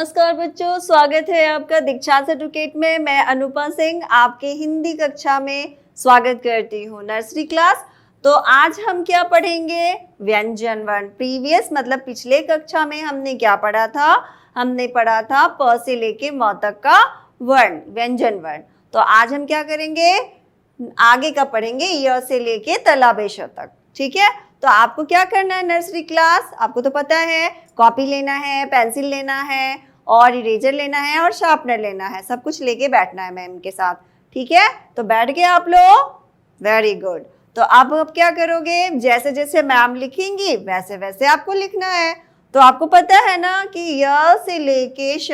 नमस्कार बच्चों, स्वागत है आपका दीक्षा सर्टिफिकेट में। मैं अनुपा सिंह आपके हिंदी कक्षा में स्वागत करती हूँ, नर्सरी क्लास। तो आज हम क्या पढ़ेंगे? व्यंजन वर्ण। प्रीवियस मतलब पिछले कक्षा में हमने क्या पढ़ा था? हमने पढ़ा था प से लेके म तक का वर्ण, व्यंजन वर्ण। तो आज हम क्या करेंगे? आगे का पढ़ेंगे य से लेके तलाबेश तक। ठीक है, तो आपको क्या करना है नर्सरी क्लास? आपको तो पता है, कॉपी लेना है, पेंसिल लेना है और इरेजर लेना है और शार्पनर लेना है। सब कुछ लेके बैठना है मैम के साथ। ठीक है, तो बैठ गए आप लोग? Very good. तो अब क्या करोगे? जैसे जैसे मैम लिखेंगी वैसे वैसे आपको लिखना है। तो आपको पता है ना कि य से लेके श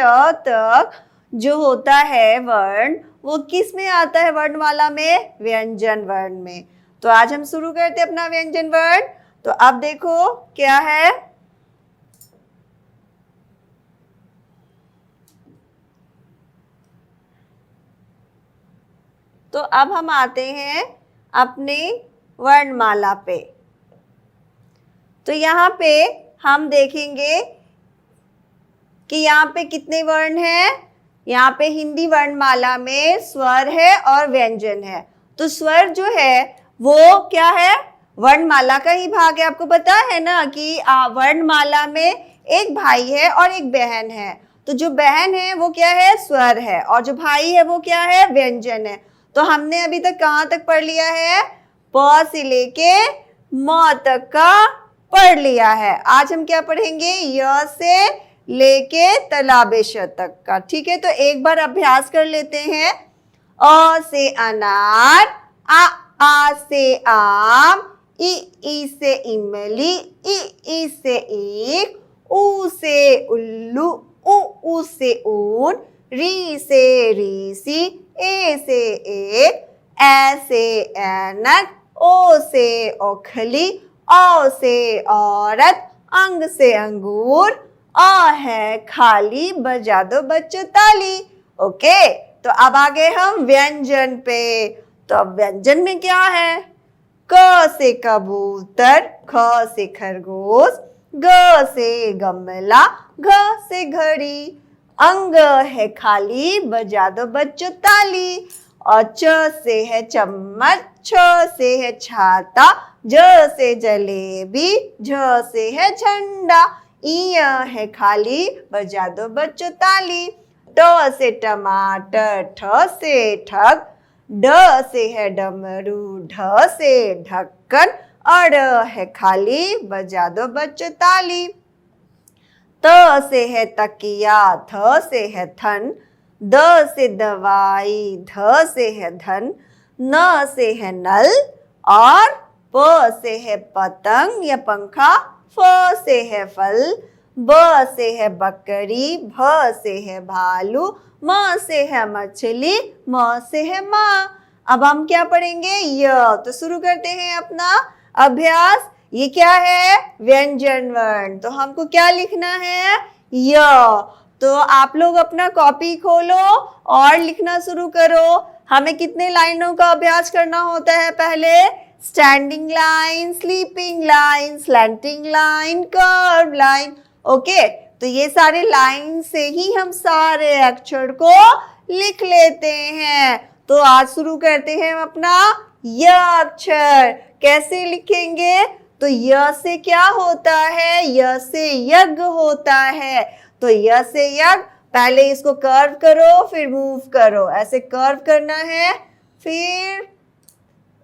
तक जो होता है वर्ण, वो किस में आता है? वर्णमाला में, व्यंजन वर्ण में। तो आज हम शुरू करते हैं अपना व्यंजन वर्ण। तो अब देखो क्या है। तो अब हम आते हैं अपने वर्णमाला पे। तो यहाँ पे हम देखेंगे कि यहाँ पे कितने वर्ण हैं। यहाँ पे हिंदी वर्णमाला में स्वर है और व्यंजन है। तो स्वर जो है वो क्या है? वर्णमाला का ही भाग है। आपको पता है ना कि वर्णमाला में एक भाई है और एक बहन है। तो जो बहन है वो क्या है? स्वर है, और जो भाई है वो क्या है? व्यंजन है। तो हमने अभी तक कहाँ तक पढ़ लिया है? प से लेके म तक का पढ़ लिया है। आज हम क्या पढ़ेंगे? य से लेके तलाबेश तक का। ठीक है, तो एक बार अभ्यास कर लेते हैं। अ से अनार, आ से आम, ई से इमली, ई से ईख, ऊ से उल्लू, ऊ से ऊन, री से रीसी, ए से एक, ऐ से ऐनक, ओ से ओखली, औ से औरत, अंग से अंगूर, आ है खाली, बजा दो बच्चों ताली। ओके, तो अब आ गए हम व्यंजन पे। तो अब व्यंजन में क्या है? क से कबूतर, ख से खरगोश, ग से गमला, घ से घड़ी, अंग है खाली, बजा दो बच्चों ताली। और च से है चम्मच, छ से है छाता, ज से जलेबी, झ से है झंडा, ई है खाली, बजा दो बच्चों ताली। ट से टमाटर, ठ से ठग, ड से है डमरू, ढ से ढक्कन, अड़ है खाली, बजा दो बच्चों ताली। त से है तकिया, थ से है थन, द से दवाई, ध से है धन, न से है नल, और प से है पतंग या पंखा, फ से है फल, ब से है बकरी, भ से है भालू, म से है मछली, म से है माँ। अब हम क्या पढ़ेंगे? य। तो शुरू करते हैं अपना अभ्यास। ये क्या है? व्यंजन वर्ण। तो हमको क्या लिखना है? य। तो आप लोग अपना कॉपी खोलो और लिखना शुरू करो। हमें कितने लाइनों का अभ्यास करना होता है? पहले standing line, sleeping line, slanting line, curve line. Okay, तो ये सारे लाइन से ही हम सारे अक्षर को लिख लेते हैं। तो आज शुरू करते हैं हम अपना य अक्षर। कैसे लिखेंगे? तो य से क्या होता है? य से यज्ञ होता है। तो य से यज्ञ, पहले इसको कर्व करो फिर मूव करो। ऐसे कर्व करना है, फिर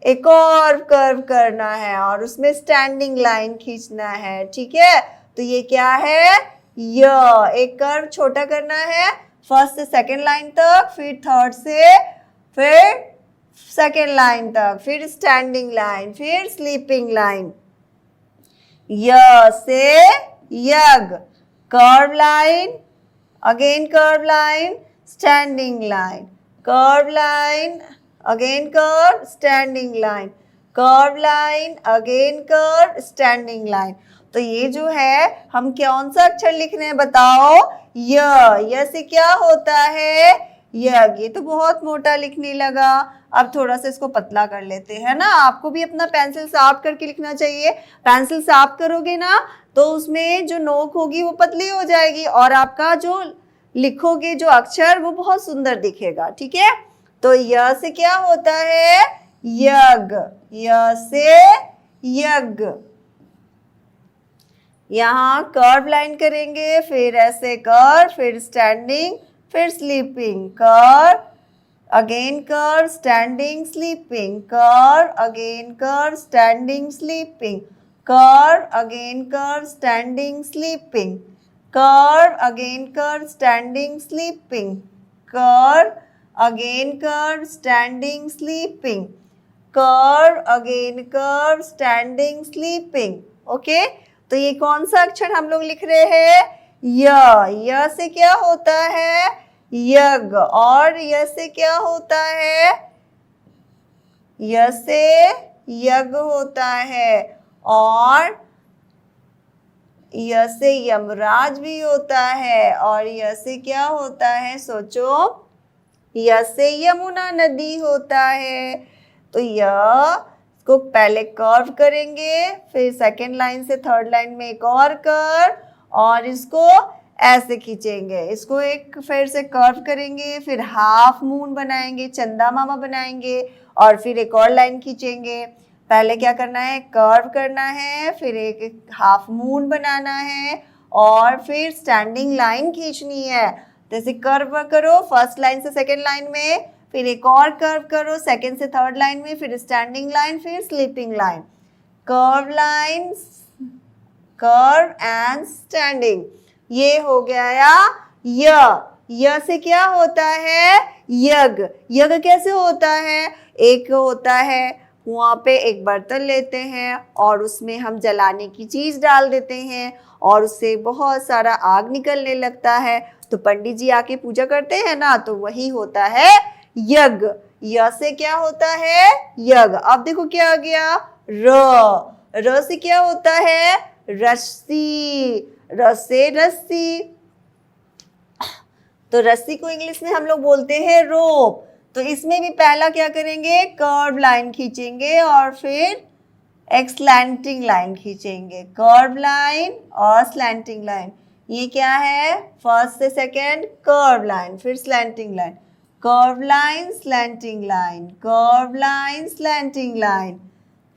एक और कर्व करना है और उसमें स्टैंडिंग लाइन खींचना है। ठीक है, तो ये क्या है? य। एक कर्व छोटा करना है, फर्स्ट से सेकेंड लाइन तक, फिर थर्ड से फिर सेकेंड लाइन तक, फिर स्टैंडिंग लाइन, फिर स्लीपिंग लाइन। य से यज्ञ, curve line, again curve line, standing line, curve line, again curve, standing line, curve line, again curve, standing line. तो ये जो है हम कौन सा अक्षर लिख रहे हैं बताओ? य। य से क्या होता है? यज्ञ। ये तो बहुत मोटा लिखने लगा। अब थोड़ा सा इसको पतला कर लेते हैं ना। आपको भी अपना पेंसिल साफ करके लिखना चाहिए। पेंसिल साफ करोगे ना तो उसमें जो नोक होगी वो पतली हो जाएगी और आपका जो लिखोगे जो अक्षर वो बहुत सुंदर दिखेगा, ठीक है। तो य से क्या होता है? यज्ञ, य से यज्ञ। यहाँ कर्व लाइन करेंगे, फिर ऐसे कर्व, फिर स्टैंडिंग, फिर sleeping, curve again curve, standing, sleeping, curve again curve, standing, sleeping, curve again curve, standing, sleeping, curve again curve, standing, sleeping, curve again curve, standing, sleeping, curve again curve, standing, sleeping. Okay, तो ये कौन सा अक्षर हम लोग लिख रहे हैं? य से क्या होता है? यज्ञ। और य से क्या होता है? य से यज्ञ होता है। और य से यमराज भी होता है। और य से क्या होता है? सोचो, य से यमुना नदी होता है। तो य को पहले कर्व करेंगे, फिर सेकेंड लाइन से थर्ड लाइन में एक और कर्व, और इसको ऐसे खींचेंगे, इसको एक फिर से कर्व करेंगे, फिर हाफ मून बनाएंगे, चंदा मामा बनाएंगे, और फिर एक और लाइन खींचेंगे। पहले क्या करना है? कर्व करना है, फिर एक हाफ मून बनाना है, और फिर स्टैंडिंग लाइन खींचनी है। जैसे कर्व करो फर्स्ट लाइन से सेकेंड लाइन में, फिर एक और कर्व करो सेकेंड से थर्ड लाइन में, फिर स्टैंडिंग लाइन, फिर sleeping line, curve line, curve and standing. ये हो गया य से क्या होता है? यज्ञ। यज्ञ कैसे होता है? एक होता है, वहाँ पे एक बर्तन लेते हैं और उसमें हम जलाने की चीज डाल देते हैं और उससे बहुत सारा आग निकलने लगता है, तो पंडित जी आके पूजा करते हैं ना, तो वही होता है यज्ञ। य से क्या होता है? यज्ञ। अब देखो क्या आ गया? र से क्या होता है? रस्सी। र से रस्सी। तो रस्सी को इंग्लिश में हम लोग बोलते हैं रोप। तो इसमें भी पहला क्या करेंगे? कर्व लाइन खींचेंगे और फिर एक स्लैंटिंग लाइन खींचेंगे, कर्व लाइन और स्लैंटिंग लाइन। ये क्या है? फर्स्ट से सेकेंड कर्व लाइन, फिर slanting line, curve line, slanting line, curve line, slanting line.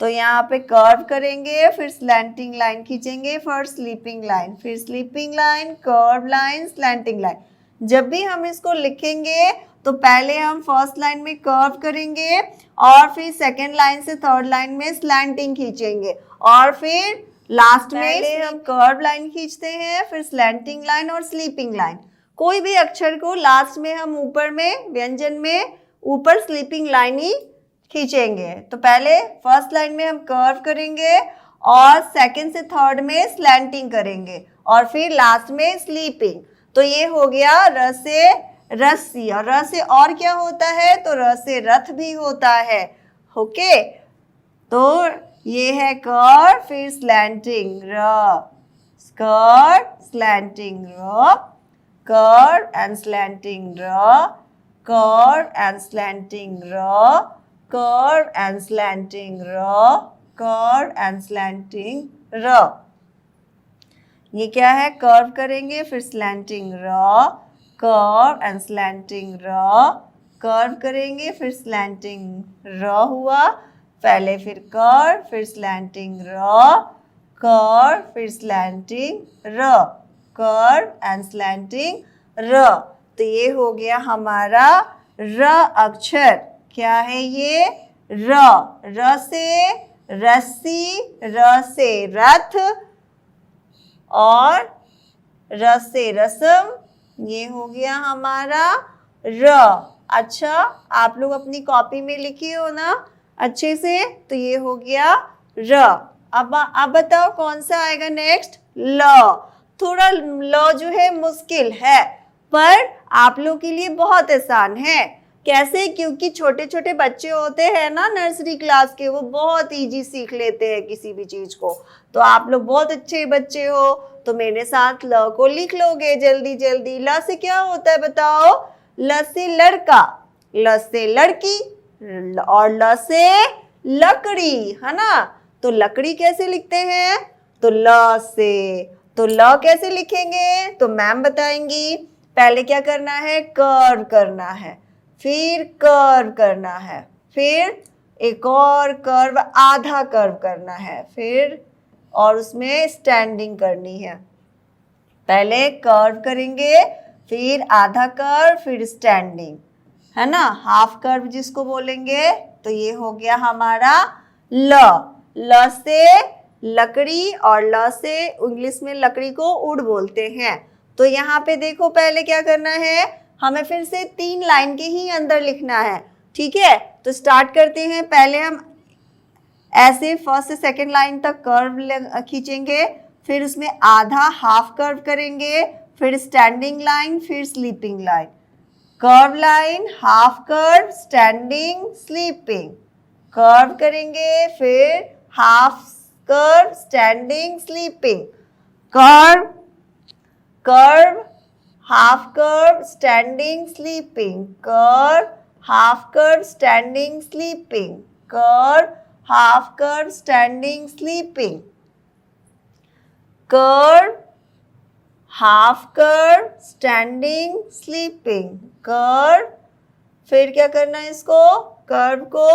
तो यहाँ पे कर्व करेंगे, फिर स्लैंटिंग लाइन खींचेंगे, फिर स्लीपिंग लाइन, फिर sleeping line, curve line, slanting line. जब भी हम इसको लिखेंगे तो पहले हम फर्स्ट लाइन में कर्व करेंगे और फिर सेकेंड लाइन से थर्ड लाइन में स्लैंटिंग खींचेंगे, और फिर लास्ट में हम कर्व लाइन खींचते हैं, फिर स्लैंटिंग लाइन और स्लीपिंग लाइन। कोई भी अक्षर को लास्ट में हम ऊपर में व्यंजन में ऊपर स्लीपिंग लाइन ही खींचेंगे। तो पहले फर्स्ट लाइन में हम कर्व करेंगे और सेकंड से थर्ड में स्लैंटिंग करेंगे और फिर लास्ट में स्लीपिंग। तो ये हो गया र से रस्सी। और र से और क्या होता है? तो र से रथ भी होता है। ओके, तो ये है कर्व, फिर स्लैंटिंग र, कर्व स्लैंटिंग र, कर्व एंड स्लैंटिंग र, कर्व एंड स्लैंटिंग र, कर्व एंड स्लैंटिंग र, कर्व एंड स्लैंटिंग र। ये क्या है? कर्व करेंगे, फिर स्लैंटिंग र, कर्व एंड स्लैंटिंग र, कर्व करेंगे, फिर स्लैंटिंग र हुआ पहले, फिर कर्व, फिर स्लैंटिंग र, कर्व, फिर स्लैंटिंग र, कर्व एंड स्लैंटिंग र। तो ये हो गया हमारा र अक्षर। क्या है ये? र। र से रस्सी, र से रथ और र से रस्म। ये हो गया हमारा र। अच्छा, आप लोग अपनी कॉपी में लिखिए हो ना अच्छे से। तो ये हो गया र। अब बताओ कौन सा आएगा नेक्स्ट? ल। थोड़ा ल जो है मुश्किल है, पर आप लोग के लिए बहुत आसान है। कैसे? क्योंकि छोटे छोटे बच्चे होते हैं ना नर्सरी क्लास के, वो बहुत इजी सीख लेते हैं किसी भी चीज को। तो आप लोग बहुत अच्छे बच्चे हो, तो मेरे साथ ल को लिख लोगे जल्दी जल्दी। ल से क्या होता है बताओ? ल से लड़का, ल से लड़की और ल से लकड़ी, है ना। तो लकड़ी कैसे लिखते हैं? तो ल से। तो ल कैसे लिखेंगे? तो मैम बताएंगी। पहले क्या करना है, कर्व करना है, फिर कर्व करना है, फिर एक और कर्व, आधा कर्व करना है, फिर और उसमें स्टैंडिंग करनी है। पहले कर्व करेंगे, फिर आधा कर्व, फिर स्टैंडिंग, है ना, हाफ कर्व जिसको बोलेंगे। तो ये हो गया हमारा ल से लकड़ी, और ल से इंग्लिश में लकड़ी को वुड बोलते हैं। तो यहाँ पे देखो पहले क्या करना है, हमें फिर से 3 लाइन के ही अंदर लिखना है, ठीक है। तो स्टार्ट करते हैं, पहले हम ऐसे फर्स्ट से सेकेंड लाइन तक कर्व खींचेंगे, फिर उसमें आधा हाफ कर्व करेंगे, फिर स्टैंडिंग लाइन, फिर sleeping line, curve line, half curve, standing, sleeping, curve करेंगे, फिर half curve, standing, sleeping, curve, curve, half curve, standing, sleeping, curve, half curve, standing, sleeping, curve, half curve, standing, sleeping, curve, half curve, standing, sleeping, curve, फिर क्या करना है इसको, curve को,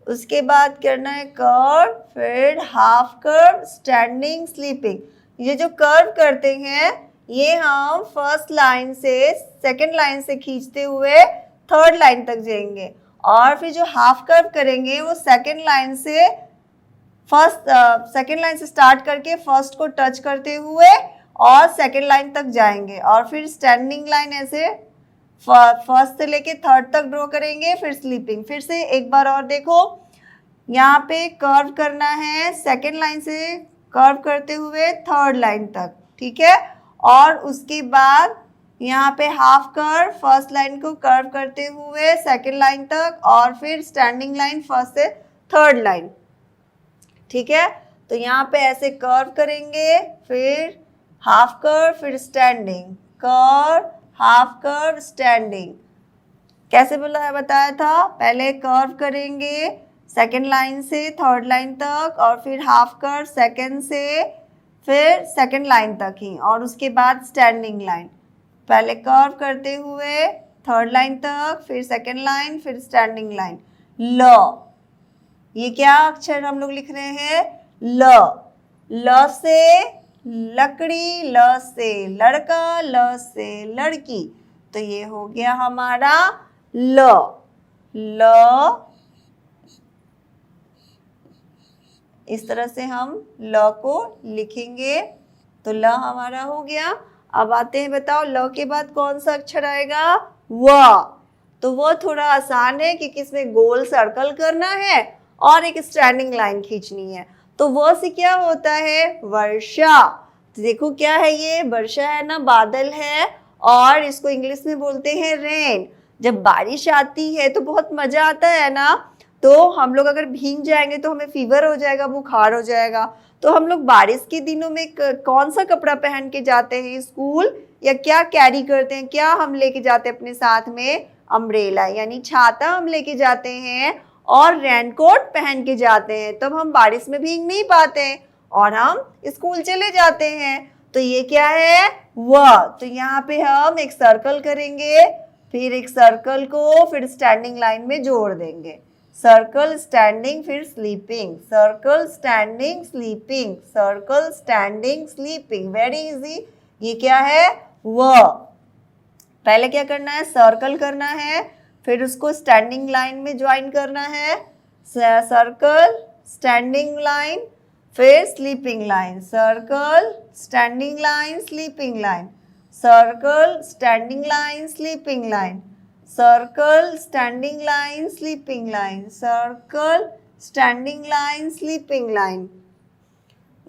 उसके बाद करना है कर्व, फिर हाफ कर्व, स्टैंडिंग, स्लीपिंग। ये जो कर्व करते हैं ये हम फर्स्ट लाइन से सेकंड लाइन से खींचते हुए थर्ड लाइन तक जाएंगे, और फिर जो हाफ कर्व करेंगे वो सेकंड लाइन से सेकंड लाइन से स्टार्ट करके फर्स्ट को टच करते हुए और सेकंड लाइन तक जाएंगे, और फिर स्टैंडिंग लाइन ऐसे फर्स्ट से लेके थर्ड तक ड्रॉ करेंगे, फिर स्लीपिंग। फिर से एक बार और देखो, यहाँ पे कर्व करना है सेकंड लाइन से कर्व करते हुए थर्ड लाइन तक, ठीक है, और उसके बाद यहाँ पे हाफ कर्व फर्स्ट लाइन को कर्व करते हुए सेकंड लाइन तक, और फिर स्टैंडिंग लाइन फर्स्ट से थर्ड लाइन, ठीक है। तो यहाँ पे ऐसे कर्व करेंगे, फिर हाफ कर्व, फिर standing, curve, half curve, standing. कैसे बताया था, पहले कर्व करेंगे सेकेंड लाइन से थर्ड लाइन तक, और फिर हाफ कर्व सेकेंड से फिर सेकेंड लाइन तक ही, और उसके बाद स्टैंडिंग लाइन। पहले कर्व करते हुए थर्ड लाइन तक, फिर सेकेंड लाइन, फिर स्टैंडिंग लाइन। ल, ये क्या अक्षर हम लोग लिख रहे हैं, ल से लकड़ी, ल से लड़का, ल से लड़की। तो ये हो गया हमारा ल। इस तरह से हम ल को लिखेंगे। तो ल हमारा हो गया। अब आते हैं, बताओ ल के बाद कौन सा अक्षर आएगा, व। तो वो थोड़ा आसान है क्योंकि इसमें गोल सर्कल करना है और एक स्टैंडिंग लाइन खींचनी है। तो वो से क्या होता है, वर्षा। तो देखो क्या है, ये वर्षा है ना, बादल है, और इसको इंग्लिश में बोलते हैं रेन। जब बारिश आती है तो बहुत मजा आता है ना। तो हम लोग अगर भीग जाएंगे तो हमें फीवर हो जाएगा, बुखार हो जाएगा। तो हम लोग बारिश के दिनों में कौन सा कपड़ा पहन के जाते हैं स्कूल, या क्या कैरी करते हैं, क्या हम लेके जाते हैं अपने साथ में, अम्ब्रेला यानी छाता हम लेके जाते हैं, और रेनकोट पहन के जाते हैं। तब हम बारिश में भीग नहीं पाते और हम स्कूल चले जाते हैं। तो ये क्या है, वह। तो यहाँ पे हम एक सर्कल करेंगे, फिर एक सर्कल को फिर स्टैंडिंग लाइन में जोड़ देंगे। सर्कल, स्टैंडिंग, फिर sleeping, circle, standing, sleeping, circle, standing, sleeping. Very easy. ये क्या है, वह। पहले क्या करना है, सर्कल करना है, फिर उसको स्टैंडिंग लाइन में ज्वाइन करना है। सर्कल, स्टैंडिंग लाइन, फिर sleeping line, circle, standing line, sleeping line, circle, standing line, sleeping line, circle, standing line, sleeping line, circle, standing line, sleeping line,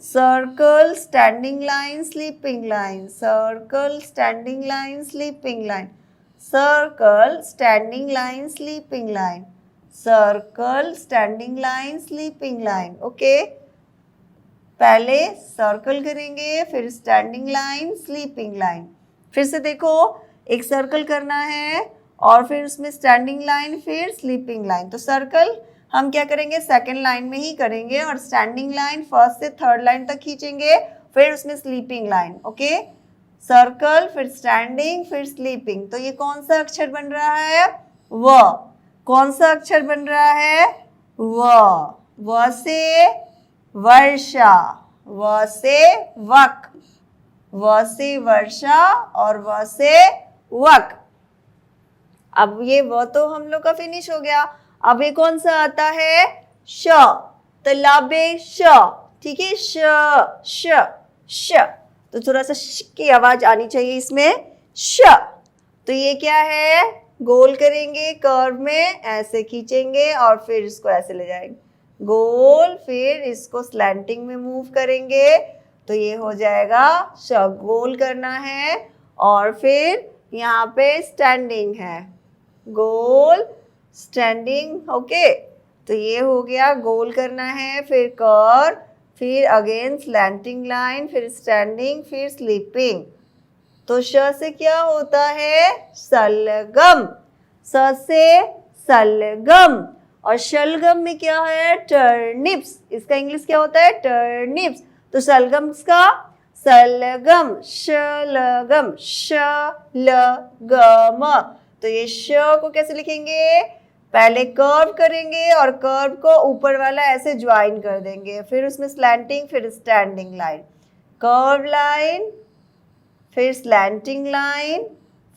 circle, standing line, sleeping line, circle, standing line, sleeping line, circle, standing line, sleeping line, circle, standing line, sleeping line. Okay, पहले circle करेंगे, फिर standing line, sleeping line. फिर से देखो, एक circle करना है और फिर उसमें स्टैंडिंग लाइन, फिर स्लीपिंग लाइन। तो सर्कल हम क्या करेंगे, सेकेंड लाइन में ही करेंगे, और स्टैंडिंग लाइन फर्स्ट से थर्ड लाइन तक खींचेंगे, फिर उसमें स्लीपिंग लाइन। ओके, सर्कल, फिर स्टैंडिंग, फिर स्लीपिंग। तो ये कौन सा अक्षर बन रहा है? व। कौन सा अक्षर बन रहा है? व से वर्षा, व से वक, व से वर्षा और व से वक। अब ये व तो हम लोग का फिनिश हो गया। अब ये कौन सा आता है? श। तालाबे श, ठीक है, श। तो थोड़ा सा श की आवाज आनी चाहिए इसमें, श। तो ये क्या है? गोल करेंगे, कर्व में ऐसे खींचेंगे और फिर इसको ऐसे ले जाएंगे गोल, फिर इसको स्लैंटिंग में मूव करेंगे तो ये हो जाएगा श। गोल करना है और फिर यहाँ पे स्टैंडिंग है, गोल स्टैंडिंग, ओके। तो ये हो गया, गोल करना है, फिर कर्व, फिर अगेन स्लैंटिंग लाइन, फिर स्टैंडिंग, फिर स्लीपिंग। तो श से क्या होता है? सलगम। स से सलगम। और शलगम में क्या है? टर्निप्स। इसका इंग्लिश क्या होता है? टर्निप्स। तो शलगम का सलगम, शलगम, शलगम। तो ये श को कैसे लिखेंगे? पहले कर्व करेंगे और कर्व को ऊपर वाला ऐसे ज्वाइन कर देंगे, फिर उसमें स्लैंटिंग, फिर स्टैंडिंग लाइन, कर्व लाइन, फिर स्लैंटिंग लाइन,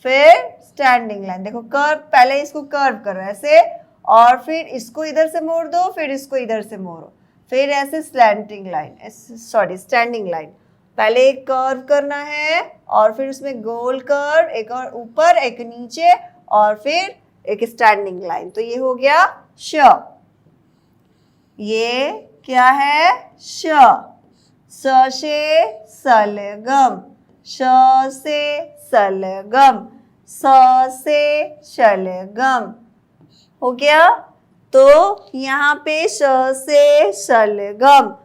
फिर स्टैंडिंग लाइन। देखो कर्व, पहले इसको कर्व करो ऐसे और फिर इसको इधर से मोड़ दो, फिर इसको इधर से मोड़ो, फिर ऐसे slanting line, sorry standing line. पहले एक कर्व करना है और फिर उसमें गोल कर्व, एक और ऊपर एक नीचे और फिर एक स्टैंडिंग लाइन। तो ये हो गया श। ये क्या है? श। स से सलगम, श से सलगम, स से शलगम, हो गया। तो यहाँ पे श से शलगम।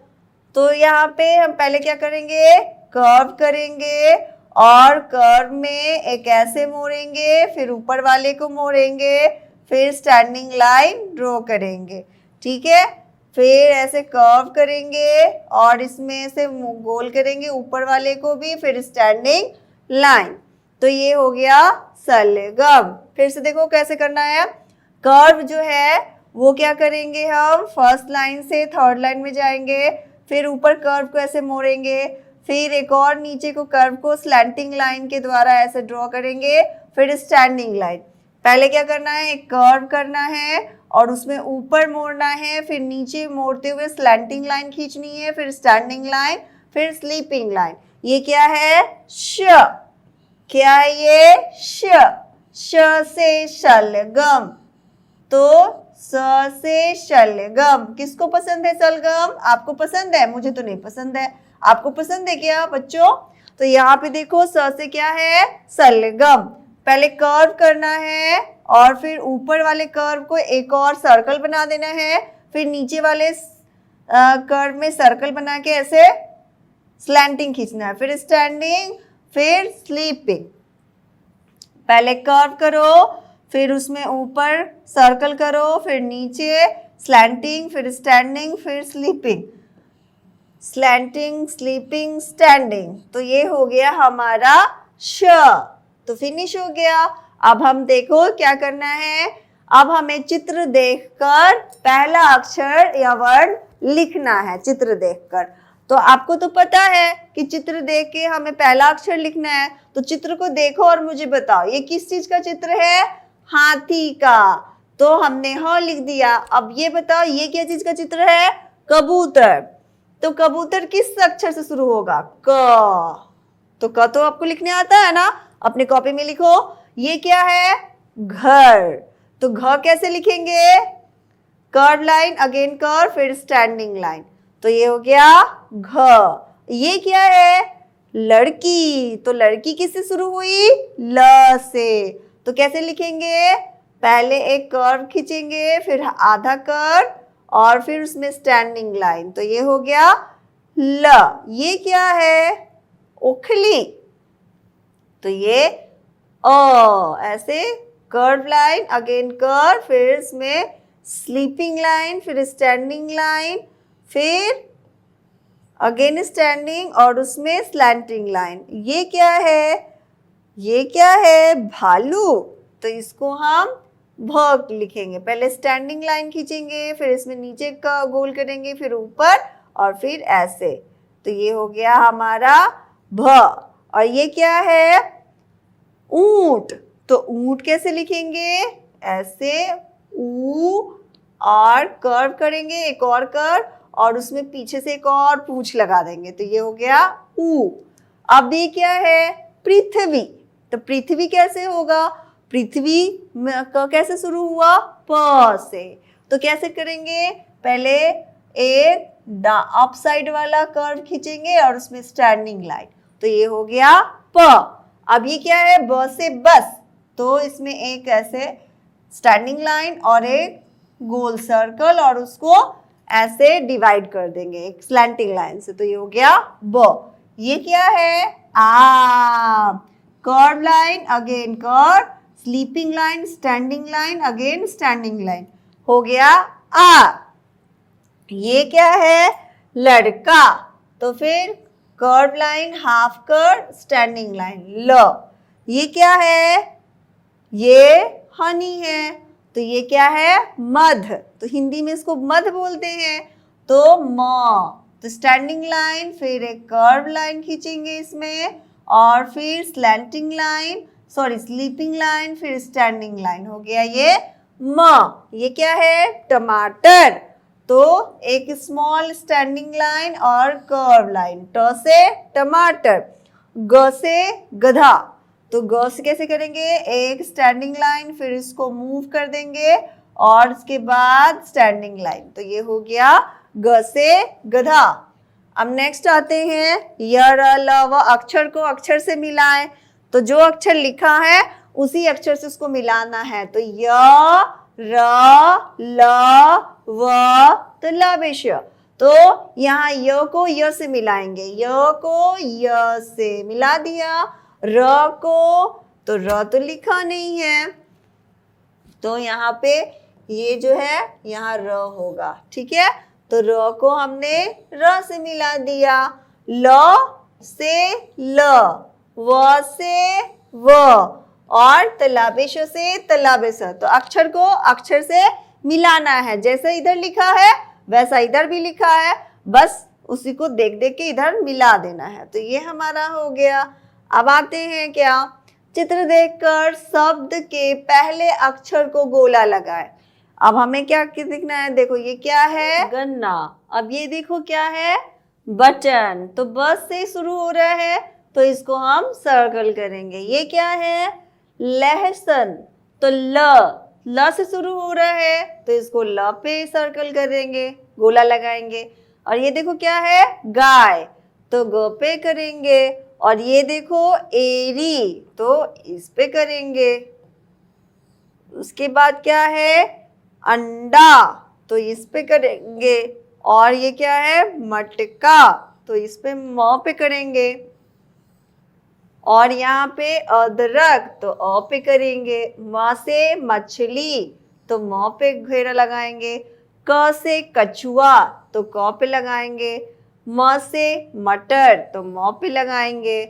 तो यहाँ पे हम पहले क्या करेंगे? कर्व करेंगे और कर्व में एक ऐसे मोड़ेंगे, फिर ऊपर वाले को मोड़ेंगे, फिर स्टैंडिंग लाइन ड्रॉ करेंगे, ठीक है। फिर ऐसे कर्व करेंगे और इसमें से गोल करेंगे ऊपर वाले को भी, फिर स्टैंडिंग लाइन। तो ये हो गया सलगम। फिर से देखो कैसे करना है। कर्व जो है वो क्या करेंगे? हम फर्स्ट लाइन से थर्ड लाइन में जाएंगे, फिर ऊपर कर्व को ऐसे मोड़ेंगे, फिर एक और नीचे को कर्व को स्लैंटिंग लाइन के द्वारा ऐसे ड्रॉ करेंगे, फिर स्टैंडिंग लाइन। पहले क्या करना है? एक कर्व करना है और उसमें ऊपर मोड़ना है, फिर नीचे मोड़ते हुए स्लैंटिंग लाइन खींचनी है, फिर स्टैंडिंग लाइन, फिर स्लीपिंग लाइन। ये क्या है? श। क्या है ये? श। श से शलगम। तो स से शलगम। किसको पसंद है शलगम? आपको पसंद है? मुझे तो नहीं पसंद है। आपको पसंद है क्या बच्चों? तो यहाँ पे देखो स से क्या है? शलगम। पहले कर्व करना है और फिर ऊपर वाले कर्व को एक और सर्कल बना देना है, फिर नीचे वाले कर्व में सर्कल बना के ऐसे स्लैंटिंग खींचना है, फिर स्टैंडिंग, फिर स्लीपिंग। पहले कर्व करो, फिर उसमें ऊपर सर्कल करो, फिर नीचे स्लैंटिंग, फिर स्टैंडिंग, फिर स्लीपिंग, स्लैंटिंग, स्लीपिंग, स्टैंडिंग। तो ये हो गया हमारा श। तो फिनिश हो गया। अब हम देखो क्या करना है। अब हमें चित्र देखकर पहला अक्षर या वर्ड लिखना है। चित्र देखकर तो आपको तो पता है कि चित्र देख के हमें पहला अक्षर लिखना है। तो चित्र को देखो और मुझे बताओ ये किस चीज का चित्र है? हाथी का। तो हमने ह लिख दिया। अब ये बताओ ये क्या चीज का चित्र है? कबूतर। तो कबूतर किस अक्षर से शुरू होगा? क। तो क तो आपको लिखने आता है ना, अपने कॉपी में लिखो। ये क्या है? घर। तो घ कैसे लिखेंगे? कर्व लाइन, अगेन कर्व, फिर स्टैंडिंग लाइन। तो ये हो गया घ। ये क्या है? लड़की। तो लड़की किससे शुरू हुई? ल से। तो कैसे लिखेंगे? पहले एक कर्व खींचेंगे, फिर आधा कर्व और फिर उसमें स्टैंडिंग लाइन। तो ये हो गया ल। ये क्या है? ओखली। तो ये ऐसे कर्व लाइन, अगेन कर्व, फिर इसमें स्लीपिंग लाइन, फिर स्टैंडिंग लाइन, फिर अगेन स्टैंडिंग और उसमें स्लैंटिंग लाइन। ये क्या है? ये क्या है? भालू। तो इसको हम भ लिखेंगे। पहले स्टैंडिंग लाइन खींचेंगे, फिर इसमें नीचे का गोल करेंगे, फिर ऊपर और फिर ऐसे। तो ये हो गया हमारा भ। और ये क्या है? ऊंट। तो ऊंट कैसे लिखेंगे? ऐसे ऊ और कर्व करेंगे, एक और कर्व, और उसमें पीछे से एक और पूंछ लगा देंगे। तो ये हो गया ऊ। अब ये क्या है? पृथ्वी। तो पृथ्वी कैसे होगा? पृथ्वी का कैसे शुरू हुआ? प से। तो कैसे करेंगे? पहले एक अप साइड वाला कर्व खींचेंगे और उसमें स्टैंडिंग लाइन। तो ये हो गया प। अब ये क्या है? ब से बस। तो इसमें एक ऐसे स्टैंडिंग लाइन और एक गोल सर्कल और उसको ऐसे डिवाइड कर देंगे एक स्लैंटिंग लाइन से। तो ये हो गया ब। ये क्या है? आ। Curve line, again curve, sleeping line, standing line, again standing line. हो गया आ। ये क्या है? लड़का। तो फिर curve line, half curve, standing line, ल। ये क्या है? ये हनी है। तो ये क्या है? मध। तो हिंदी में इसको मध बोलते हैं। तो म। तो स्टैंडिंग लाइन, फिर एक कर्व लाइन खींचेंगे इसमें, और फिर slanting line, sorry sleeping line, फिर स्टैंडिंग लाइन। हो गया ये म। ये क्या है? टमाटर। तो एक स्मॉल स्टैंडिंग लाइन और कर्व लाइन। ट से टमाटर, ग से गधा। तो ग से कैसे करेंगे? एक स्टैंडिंग लाइन, फिर इसको मूव कर देंगे और उसके बाद स्टैंडिंग लाइन। तो ये हो गया ग से गधा। अब नेक्स्ट आते हैं य र ल व। अक्षर को अक्षर से मिलाएं। तो जो अक्षर लिखा है उसी अक्षर से उसको मिलाना है। तो य र ल व, तो लवेश। तो यहाँ य को य से मिलाएंगे, य को य से मिला दिया, र को, तो र तो लिखा नहीं है, तो यहाँ पे ये जो है यहाँ र होगा। ठीक है, तो र को हमने र से मिला दिया, ल से ल, व से व, और तलाबेश से तलाबेश। तो अक्षर को अक्षर से मिलाना है। जैसे इधर लिखा है वैसा इधर भी लिखा है, बस उसी को देख देख के इधर मिला देना है। तो ये हमारा हो गया। अब आते हैं क्या? चित्र देखकर शब्द के पहले अक्षर को गोला लगाए। अब हमें क्या दिखना है? देखो ये क्या है? गन्ना। अब ये देखो क्या है? बटन। तो बस से शुरू हो रहा है तो इसको हम सर्कल करेंगे। ये क्या है? लहसुन। तो ल से शुरू हो रहा है तो इसको ल पे सर्कल करेंगे, गोला लगाएंगे। और ये देखो क्या है? गाय। तो ग पे करेंगे। और ये देखो एरी, तो इस पे करेंगे। उसके बाद क्या है? अंडा, तो इस पे करेंगे। और ये क्या है? मटका, तो इस पे म पे करेंगे। और यहाँ पे अदरक, तो अ पे करेंगे। म से मछली, तो म पे घेरा लगाएंगे। क से कछुआ, तो क पे लगाएंगे। म से मटर, तो म पे लगाएंगे।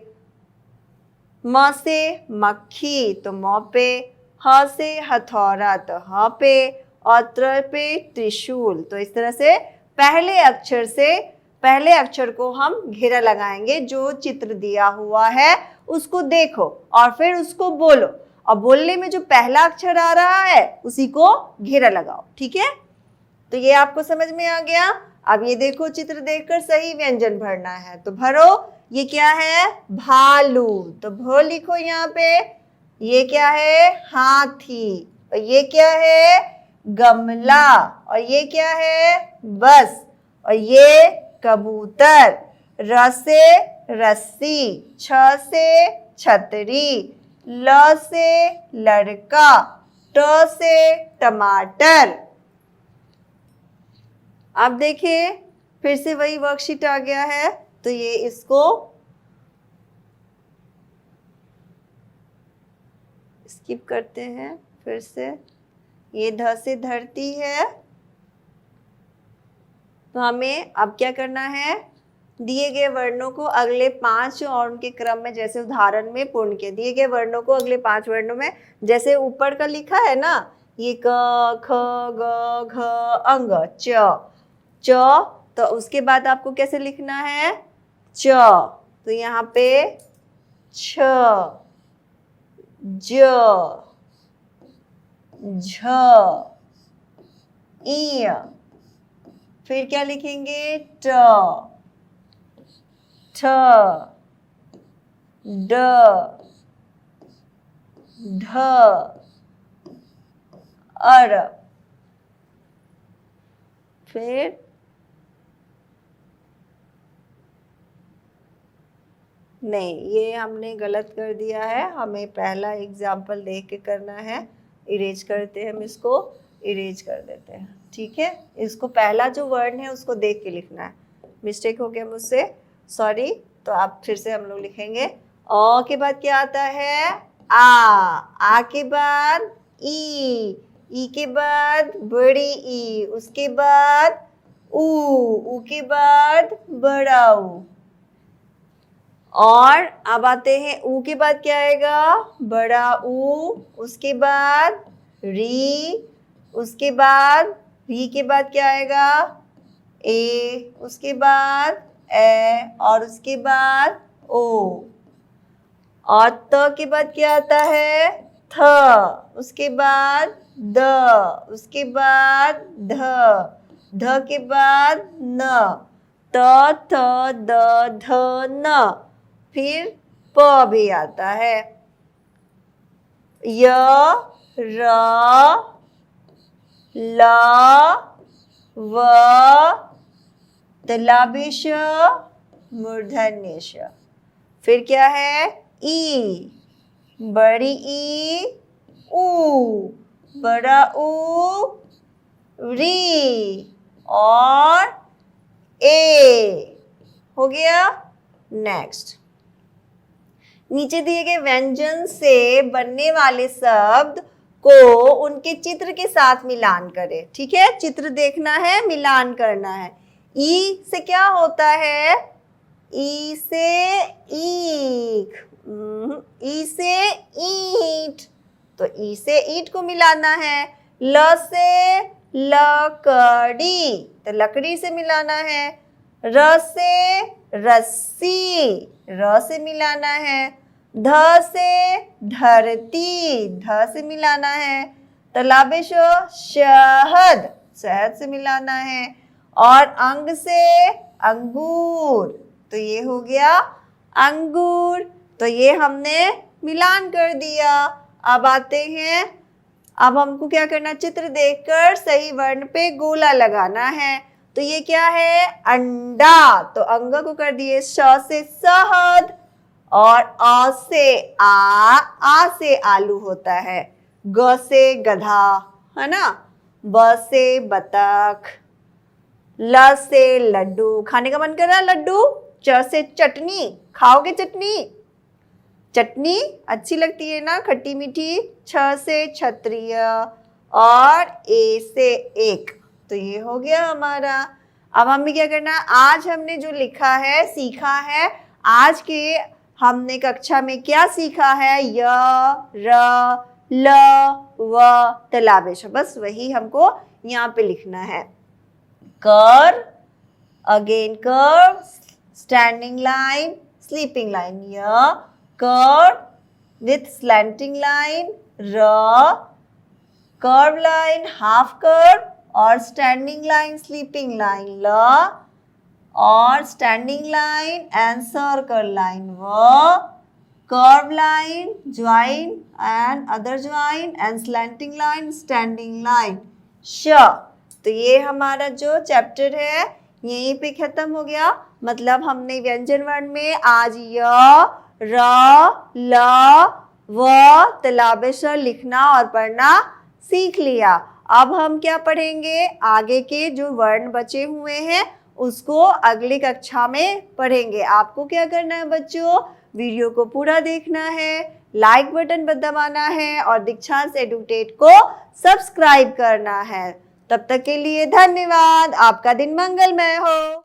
म से मक्खी, तो म पे। ह से हथौड़ा, तो ह पे। और त्र पे त्रिशूल। तो इस तरह से पहले अक्षर को हम घेरा लगाएंगे। जो चित्र दिया हुआ है उसको देखो और फिर उसको बोलो, और बोलने में जो पहला अक्षर आ रहा है उसी को घेरा लगाओ। ठीक है, तो ये आपको समझ में आ गया। अब ये देखो, चित्र देखकर सही व्यंजन भरना है, तो भरो। ये क्या है? भालू। तो भ लिखो यहाँ पे। ये क्या है? हाथी। और ये क्या है? गमला। और ये क्या है? बस। और ये कबूतर। र से रस्सी, छ से छतरी, ल से लड़का, ट से टमाटर। अब देखिए फिर से वही वर्कशीट आ गया है, तो ये इसको स्किप करते हैं। फिर से ये ध से धरती है, तो हमें अब क्या करना है? दिए गए वर्णों को अगले 5 और उनके क्रम में जैसे उदाहरण में पूर्ण किया। दिए गए वर्णों को अगले 5 वर्णों में जैसे ऊपर का लिखा है ना, ये क ख ग घ अंग च, तो उसके बाद आपको कैसे लिखना है, च। तो यहाँ पे छ, ज, झ, ई, फिर क्या लिखेंगे, ट, ठ, ड, ढ, अर, फिर नहीं, ये हमने गलत कर दिया है, हमें पहला एग्जाम्पल देख के करना है। इरेज करते हैं, हम इसको इरेज कर देते हैं, ठीक है। इसको पहला जो वर्ण है उसको देख के लिखना है, मिस्टेक हो गया मुझसे, सॉरी। तो आप फिर से हम लोग लिखेंगे, अ के बाद क्या आता है, आ के बाद ई के बाद बड़ी ई, उसके बाद ऊ के बाद बड़ा ऊ। और अब आते हैं ऊ के बाद क्या आएगा, बड़ा ऊ, उसके बाद री, उसके बाद री के बाद क्या आएगा, ए, उसके बाद ए, और उसके बाद ओ। और त के बाद क्या आता है, थ, उसके बाद द, उसके बाद ध, ध के बाद न, त, थ, द, ध, न, फिर प भी आता है, य, र, ल, व, तलाबिश, मूर्धन्य श। फिर क्या है, ई, बड़ी ई, ऊ, बड़ा ऊ, री, और ए। हो गया। नेक्स्ट, नीचे दिए गए व्यंजन से बनने वाले शब्द को उनके चित्र के साथ मिलान करें, ठीक है। चित्र देखना है, मिलान करना है। ई से क्या होता है, ई से ईख, ई से ईंट, तो ई से ईंट को मिलाना है। ल से लकड़ी, तो लकड़ी से मिलाना है। र से रस्सी, र से मिलाना है। ध से धरती, ध से मिलाना है। तलाबेशो शहद, शहद से मिलाना है। और अंग से अंगूर, तो ये हो गया अंगूर। तो ये हमने मिलान कर दिया। अब आते हैं, अब हमको क्या करना, चित्र देखकर सही वर्ण पे गोला लगाना है। तो ये क्या है, अंडा, तो अंग को कर दिए श से शहद, और अ से आ से आलू होता है। ग से गधा, है ना। ब से बतख, ल से लड्डू, खाने का मन कर रहा है लड्डू। च से चटनी, खाओगे चटनी, चटनी अच्छी लगती है ना, खट्टी मीठी। छ से क्षत्रिय, और ए से एक, तो ये हो गया हमारा। अब हमें क्या करना है, आज हमने जो लिखा है, सीखा है, आज के हमने कक्षा में क्या सीखा है, य, र, ल, व, तलाबेश, बस वही हमको यहाँ पे लिखना है। कर, अगेन कर, स्टैंडिंग लाइन, स्लीपिंग लाइन। य, कर with slanting line, raw, curve line, half curve, और standing line, sleeping line, ल, और standing line and circle line, व, curve line, join and other join, and slanting line, standing line, श। तो ये हमारा जो चैप्टर है यहीं पे खत्म हो गया। मतलब हमने व्यंजन वर्ण में आज य, र, ल, व, तलाबेश लिखना और पढ़ना सीख लिया। अब हम क्या पढ़ेंगे, आगे के जो वर्ण बचे हुए हैं उसको अगली कक्षा में पढ़ेंगे। आपको क्या करना है बच्चों, वीडियो को पूरा देखना है, लाइक बटन दबाना है, और दीक्षांत एडुटेट को सब्सक्राइब करना है। तब तक के लिए धन्यवाद। आपका दिन मंगलमय हो।